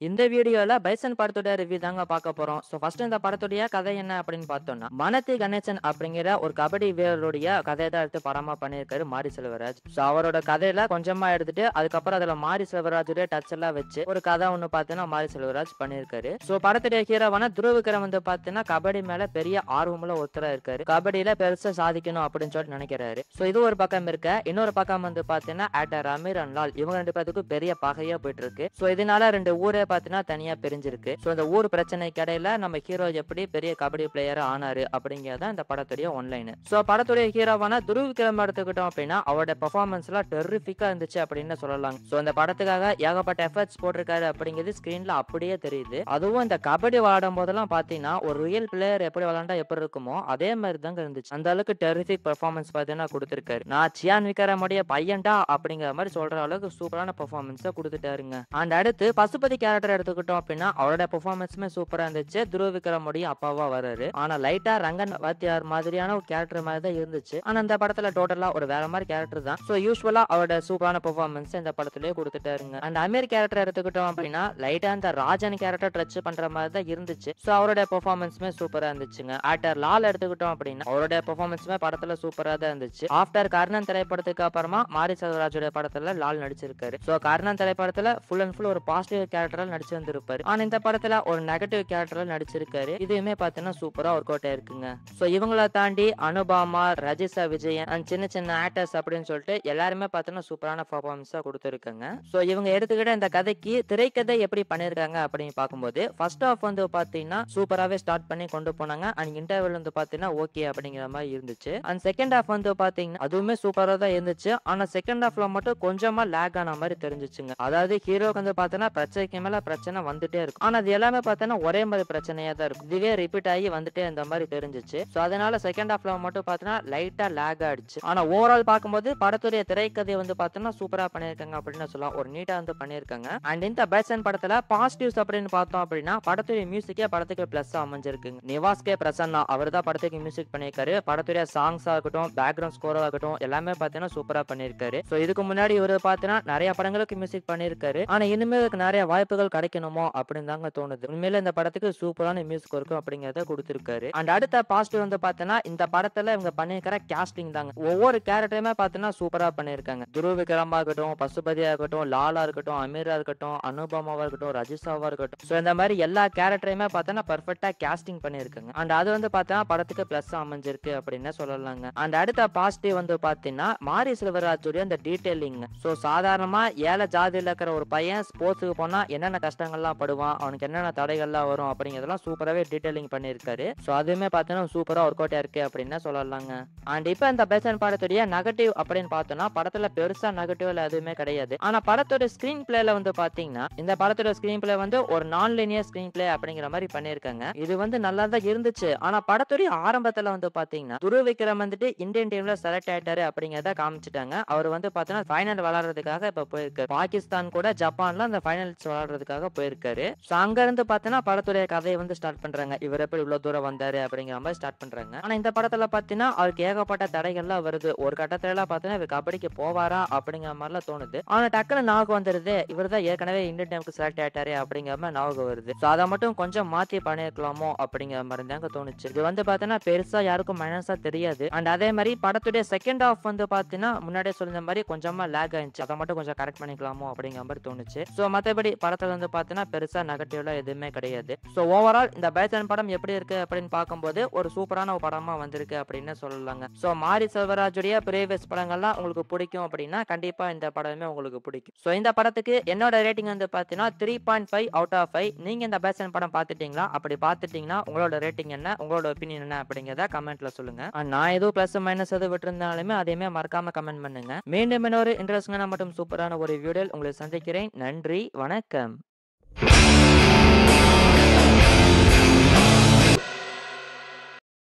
இந்த வீடியோல பைசன் படத்தோட ரிவ்யூ தாங்க பார்க்க போறோம். ஃபர்ஸ்ட் இந்த படத்துடைய கதை என்ன அப்படின்னு பார்த்தோம்னா, மனத்தி கணேசன் அப்படிங்கிற ஒரு கபடி வீரருடைய கதையை தான் எடுத்து படமா பண்ணியிருக்காரு மாரி செல்வராஜ். அவரோட கதையில கொஞ்சமா எடுத்துட்டு அதுக்கப்புறம் அதுல மாரி செல்வராஜுடைய டச் எல்லாம் வச்சு ஒரு கதை ஒண்ணு பார்த்தீங்கன்னா மாரி செல்வராஜ் பண்ணியிருக்காரு. படத்துடைய ஹீரோவான துருவ விக்ரம் வந்து பார்த்தீங்கன்னா கபடி மேல பெரிய ஆர்வமுள்ள ஒருத்தரா இருக்காரு. கபடியில பெருசா சாதிக்கணும் அப்படின்னு சொல்லிட்டு நினைக்கிறாரு. இது ஒரு பக்கம் இருக்க, இன்னொரு பக்கம் வந்து பார்த்தீங்கன்னா ஆக்டர் அமீர் அண்ட் லால் இவங்க ரெண்டு பேத்துக்கும் பெரிய பகையா போயிட்டு இருக்கு. இதனால ரெண்டு ஊரே பார்த்தீங்கன்னா தனியா பிரிஞ்சிருக்கு. இந்த ஊர் பிரச்சனைக்கு இடையில நம்ம ஹீரோ எப்படி பெரிய கபடி பிளேயரா ஆனாரு அப்படிங்கறத இந்த படத்துடைய ஒன்லைன். படத்துடைய ஹீரோவான துருவ விக்ரம் எடுத்துக்கிட்டோம் அப்படின்னா அவரோட பெர்ஃபார்மன்ஸ் எல்லாம் டெர்ரிஃபிக்கா இருந்துச்சு அப்படின்னு சொல்லலாம். இந்த படத்துக்காக ஏகப்பட்ட எஃபர்ட்ஸ் போட்டிருக்காரு அப்படிங்கிறது ஸ்கிரீன்ல அப்படியே தெரியுது. அதுவும் இந்த கபடி விளையாடும் போதெல்லாம் பாத்தீங்கன்னா ஒரு ரியல் பிளேயர் எப்படி விளையாண்டா எப்படி இருக்குமோ அதே மாதிரி தாங்க இருந்துச்சு. அந்த அளவுக்கு டெர்ரிஃபிக் பெர்ஃபார்மன்ஸ் பாத்தீங்கன்னா கொடுத்திருக்காரு. நான் சியான் விக்ரமுடைய பையன்டா அப்படிங்கிற மாதிரி சொல்ற அளவுக்கு சூப்பரான பெர்ஃபார்மன்ஸ் கொடுத்துட்டாருங்க. அண்ட் அடுத்து பசுபதி கேரக்டர் எடுத்துக்கிட்டோம் அப்படின்னா அவரோட பெர்ஃபார்மன்ஸுமே சூப்பரா இருந்துச்சு. துருவ விக்ரமுடைய அப்பாவா வராரு. ஆனா லைட்டா ரங்கன் வாத்தியார் மாதிரியான ஒரு கேரக்டர் மாதிரி தான் இருந்துச்சு. ஆனா இந்த படத்துல டோட்டலா ஒரு வேற மாதிரி கேரக்டர் தான். யூஸ்வலா அவரோட சூப்பரான பெர்ஃபார்மன்ஸ் இந்த படத்திலேயே கொடுத்துட்டாருங்க. அண்ட் அமீர் கேரக்டர் எடுத்துக்கிட்டோம் அப்படின்னா லைட்டா அந்த ராஜன் கேரக்டர் டச் பண்ற மாதிரி தான் இருந்துச்சு. அவரோட பெர்ஃபார்மன்ஸுமே சூப்பரா இருந்துச்சுங்க. ஆக்டர் லால் எடுத்துக்கிட்டோம் அப்படின்னா அவரோட பெர்ஃபார்மன்ஸுமே படத்துல சூப்பரா தான் இருந்துச்சு. ஆஃப்டர் கர்ணன் திரைப்படத்துக்கு அப்புறமா மாரி செல்வராஜோட படத்துல லால் நடிச்சிருக்காரு. கர்ணன் திரைப்படத்துல ஃபுல் அண்ட் ஃபுல் ஒரு பாசிட்டிவ் கேரக்டர் நடிச்சு வந்திருப்பாரு. ஆனா இந்த படத்துல ஒரு நெகட்டிவ் கேரக்டர் நடிச்சிருக்காரு. இதுவுமே பாத்தீங்கன்னா சூப்பரா ஒர்க் அவுட் ஆயிருக்குங்க. இவங்கள தாண்டி அனுபாமா, ரஜிசா விஜயன் அண்ட் சின்ன சின்ன ஆக்டர்ஸ் அப்படின்னு சொல்லிட்டு எல்லாருமே பாத்தீங்கன்னா சூப்பரான பெர்ஃபார்மன்ஸா கொடுத்திருக்காங்க. இவங்க எடுத்துக்கிட்ட இந்த கதைக்கு திரைக்கதை எப்படி பண்ணிருக்காங்க அப்படின்னு பார்க்கும்போது ஃபர்ஸ்ட் ஹாஃப் வந்து பாத்தீங்கன்னா சூப்பராவே ஸ்டார்ட் பண்ணி கொண்டு போனாங்க. அண்ட் இன்டர்வல் வந்து பாத்தீங்கன்னா ஓகே அப்படிங்கிற மாதிரி இருந்துச்சு. அண்ட் செகண்ட் ஹாஃப் வந்து பாத்தீங்கன்னா அதுவுமே சூப்பரா தான் இருந்துச்சு. ஆனா செகண்ட் ஹாஃப்ல மட்டும் கொஞ்சமா லேக் ஆன மாதிரி தெரிஞ்சுச்சுங்க. அதாவது ஹீரோக்கு வந்து பாத்தீங்கன்னா பிரச்சனைக்கு மேல பிரச்சனை வந்துட்டே இருக்கும். ஆனா அது எல்லாமே பார்த்தீங்கன்னா ஒரே மாதிரி பிரச்சனையா தான் இருக்கும். இதுவே ரிப்பீட் ஆகி வந்துட்டே இந்த மாதிரி தெரிஞ்சிச்சு. அதனால செகண்ட் ஹாஃப்ல மட்டும் பார்த்தீங்கன்னா லைட்டா லேக் ஆயிடுச்சு. ஆனா ஓவரால் பார்க்கும்போது படத்துடைய திரைக்கதை வந்து பார்த்தீங்கன்னா சூப்பரா பண்ணியிருக்காங்க அப்படின்னு சொல்லலாம். ஒரு நீட்டா வந்து பண்ணியிருக்காங்க. அண்ட் இந்த பேட்சன் படத்துல பாசிட்டிவ்ஸ் அப்படின்னு பார்த்தோம் அப்படின்னா படத்துடைய மியூசிக்கே படத்துக்கு பிளஸ் அமைஞ்சிருக்குங்க. நிவாஸ் கே பிரசன்னா அவர் தான் படத்துக்கு மியூசிக் பண்ணியிருக்காரு. படத்துடைய சாங்ஸ் ஆகட்டும், பேக்ரவுண்ட் ஸ்கோர் ஆகட்டும் எல்லாமே பார்த்தீங்கன்னா சூப்பரா பண்ணியிருக்காரு. இதுக்கு முன்னாடி இவர் பார்த்தீங்கன்னா நிறைய படங்களுக்கு மியூசிக் பண்ணியிருக்காரு. ஆனா இனிமே நிறைய வாய்ப்புகள் கிடைக்கணுமோ அப்படின்னு தாங்க தோணுது. உண்மையில இந்த படத்துக்கு சூப்பரான மியூசிக் இருக்கும் அப்படிங்கறத கொடுத்திருக்காரு. அண்ட் அடுத்த பாசிட்டிவ் வந்து பார்த்தீங்கன்னா இந்த படத்துல இவங்க பண்ணிருக்கிற கேஸ்டிங் தாங்க. ஒவ்வொரு கேரக்டருமே பார்த்தீங்கன்னா சூப்பரா பண்ணிருக்காங்க. துருவ விக்ரமா இருக்கட்டும், பசுபதியா இருக்கட்டும், லாலா இருக்கட்டும், அமீரா இருக்கட்டும், அனுபமாவா இருக்கட்டும், ரஜிசாவா இருக்கட்டும், இந்த மாதிரி எல்லா கேரக்டரையுமே பார்த்தீங்கன்னா பெர்ஃபெக்ட்டா கேஸ்டிங் பண்ணிருக்காங்க. அண்ட் அது வந்து பார்த்தீங்கன்னா படத்துக்கு பிளஸ் அமைஞ்சிருக்கு அப்படின்னு சொல்லலாங்க. அண்ட் அடுத்த பாசிட்டிவ் வந்து பார்த்தீங்கன்னா மாரி செல்வராஜுடைய அந்த டீடைலிங். சாதாரணமா ஏழை ஜாதியில இருக்கிற ஒரு பையன் ஸ்போர்ட்ஸுக்கு போனா என்னென்ன கஷ்டங்கள்லாம் படுவான், அவனுக்கு என்னென்ன தடைகள்லாம் வரும் அப்படிங்கறதெல்லாம் சூப்பராகவே டீடைலிங் பண்ணியிருக்காரு. அதுவுமே பார்த்தீங்கன்னா சூப்பரா ஒர்க் அவுட் இருக்கு அப்படின்னு சொல்லலாங்க. அண்ட் இப்போ இந்த பேசன் படத்துடைய நெகட்டிவ் அப்படின்னு பார்த்தோம்னா படத்துல பெருசா நெகட்டிவ்ல எதுவுமே கிடையாது. ஆனா படத்தோட ஸ்கிரீன் பிளேல வந்து பாத்தீங்கன்னா இந்த படத்தோட ஸ்கிரீன் பிளே வந்து ஒரு நான் லீனியர் ஸ்கிரீன் பிளே அப்படிங்கிற மாதிரி பண்ணியிருக்காங்க. இது வந்து நல்லா தான் இருந்துச்சு. ஆனா படத்துடைய ஆரம்பத்துல வந்து பாத்தீங்கன்னா துருவ விக்ரம் வந்துட்டு இந்தியன் டீம்ல செலக்ட் ஆயிட்டாரு அப்படிங்கறத காமிச்சிட்டாங்க. அவர் வந்து பாத்தீங்கன்னா ஃபைனல் விளையாடுறதுக்காக இப்ப போயிருக்காரு. பாகிஸ்தான் கூட ஜப்பான்ல அந்த ஃபைனல்ஸ் விளையாடுறதுக்காக போயிருக்காரு. அங்க இருந்து பாத்தீங்கன்னா படத்துடைய கதையை வந்து ஸ்டார்ட் பண்றாங்க. இவர் எப்படி இவ்வளவு தூரம் வந்தாரு அப்படிங்கிற மாதிரி ஸ்டார்ட் பண்றாங்க. ஆனா இந்த படத்துல பாத்தீங்கன்னா அவருக்கு ஏகப்பட்ட தடைகள்லாம் வருது. ஒரு கட்டத்துல எல்லாம் பாத்தீங்கன்னா இவர் கபடிக்கு போவாரா அப்படிங்கிற மாதிரிலாம் தோணுது. ஆனா டக்குனு ஞாபகம் வந்துருது இவர் தான் ஏற்கனவே இந்தியன் டீமுக்கு செலக்ட் ஆயிட்டாரு அப்படிங்கிற மாதிரி ஞாபகம் வருது. அதை மட்டும் கொஞ்சம் மாத்தி பண்ணிருக்கலாமோ அப்படிங்கிற மாதிரி தாங்க தோணுச்சு. இது வந்து பாத்தீங்கன்னா பெருசா யாருக்கும் மைனஸா தெரியாது. அண்ட் அதே மாதிரி படத்துடைய செகண்ட் ஹாஃப் வந்து பாத்தீங்கன்னா முன்னாடியே சொல்லிருந்த மாதிரி கொஞ்சமா லேக் ஆயிடுச்சு. அதை மட்டும் கொஞ்சம் கரெக்ட் பண்ணிக்கலாமோ அப்படிங்கிற மாதிரி தோணுச்சு. மத்தபடி படத்துல வந்து பாத்தீங்கன்னா பெருசா நெகட்டிவ்ல எதுவுமே கிடையாது. ஓவரால் இந்த பேட்சன் படம் எப்படி இருக்கு அப்படின்னு பார்க்கும்போது ஒரு சூப்பரான ஒரு படமா வந்திருக்கு அப்படின்னு சொல்லலாங்க. மாரி செல்வராஜுடைய பிரீவியஸ் படங்கள்லாம் உங்களுக்கு பிடிக்கும் அப்படின்னா கண்டிப்பா இந்த படமே உங்களுக்கு பிடிக்கும். இந்த படத்துக்கு என்னோட ரேட்டிங் வந்து பாத்தீங்கன்னா 3.5 அவுட் ஆஃப் 5. நீங்க இந்த பேட்சன் படம் பார்த்துட்டீங்களா? அப்படி பார்த்துட்டீங்கன்னா உங்களோட ரேட்டிங் என்ன, உங்களோட ஒப்பீனியன் என்ன அப்படிங்கறத கமெண்ட்ல சொல்லுங்க. நான் எதுவும் பிளஸ் மைனஸ் எது விட்டுருந்தாலுமே அதையுமே மறக்காம கமெண்ட் பண்ணுங்க. மீண்டும் இன்னொரு இன்ட்ரெஸ்டிங்கான மற்றும் சூப்பரான ஒரு வீடியோவில் உங்களை சந்திக்கிறேன். நன்றி, வணக்கம்.